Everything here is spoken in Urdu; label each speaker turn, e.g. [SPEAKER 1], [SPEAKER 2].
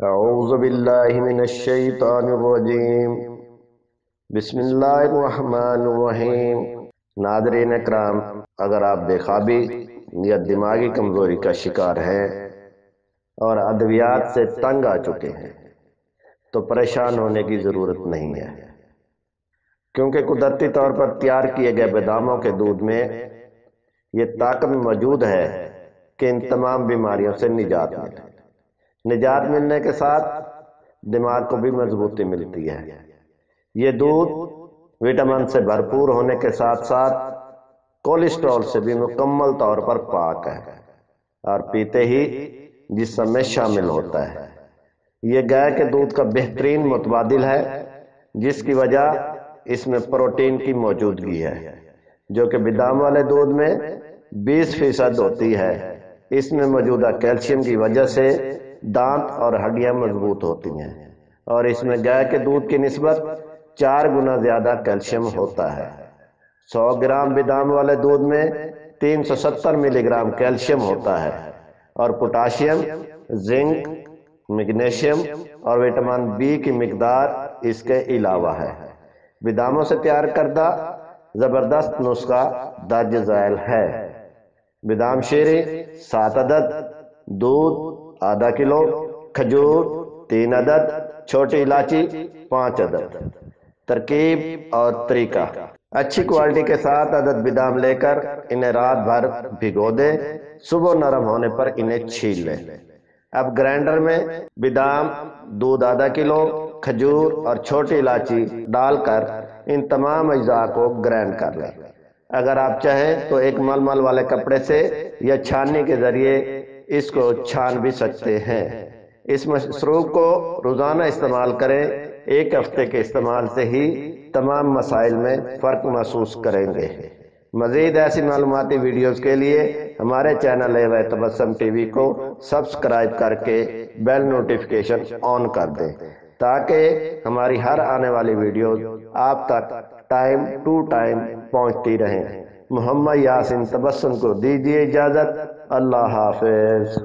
[SPEAKER 1] اعوذ باللہ من الشیطان الرجیم بسم اللہ الرحمن الرحیم۔ ناظرین اکرام، اگر آپ بے خوابی یا دماغی کمزوری کا شکار ہیں اور ادویات سے تنگ آ چکے ہیں تو پریشان ہونے کی ضرورت نہیں ہے، کیونکہ قدرتی طور پر تیار کیے گئے باداموں کے دودھ میں یہ طاقت موجود ہے کہ ان تمام بیماریوں سے نجات ملنے کے ساتھ دماغ کو بھی مضبوطی ملتی ہے۔ یہ دودھ وٹامن سے بھرپور ہونے کے ساتھ ساتھ کولیسٹرول سے بھی مکمل طور پر پاک ہے اور پیتے ہی جسم میں شامل ہوتا ہے۔ یہ گائے کے دودھ کا بہترین متبادل ہے، جس کی وجہ اس میں پروٹین کی موجودگی ہے، جو کہ بادام والے دودھ میں 20% ہوتی ہے۔ اس میں موجودہ کیلشیم کی وجہ سے دانت اور ہڈیاں مضبوط ہوتی ہیں، اور اس میں گائے کے دودھ کی نسبت 4 گنا زیادہ کیلشیم ہوتا ہے۔ 100 گرام بادام والے دودھ میں 370 ملی گرام کیلشیم ہوتا ہے، اور پوٹاشیم، زنک، میگنیشیم اور وٹامن بی کی مقدار اس کے علاوہ ہے۔ باداموں سے تیار کردہ زبردست نسخہ درج ذیل ہے: بادام شیریں 7 عدد، دودھ ½ کلو، کھجور 3 عدد، چھوٹی الائچی 5 عدد۔ ترکیب اور طریقہ: اچھی کوالٹی کے 7 عدد بادام لے کر انہیں رات بھر بھگو دیں، صبح نرم ہونے پر انہیں چھیل لیں۔ اب گرائنڈر میں بادام، دودھ ½ کلو، کھجور اور چھوٹی الائچی ڈال کر ان تمام اجزاء کو گرائنڈ کر لیں۔ اگر آپ چاہیں تو ایک ململ والے کپڑے سے یا چھاننی کے ذریعے اس کو چھان بھی سکتے ہیں۔ اس مشروب کو روزانہ استعمال کریں، 1 ہفتے کے استعمال سے ہی تمام مسائل میں فرق محسوس کریں گے۔ مزید ایسی معلوماتی ویڈیوز کے لیے ہمارے چینل تبسم ٹی وی کو سبسکرائب کر کے بیل نوٹیفیکیشن آن کر دیں، تاکہ ہماری ہر آنے والی ویڈیوز آپ تک ٹائم ٹو ٹائم پہنچتی رہیں۔ محمد یاسین تبسم کو دیجیے اجازت۔ اللہ حافظ۔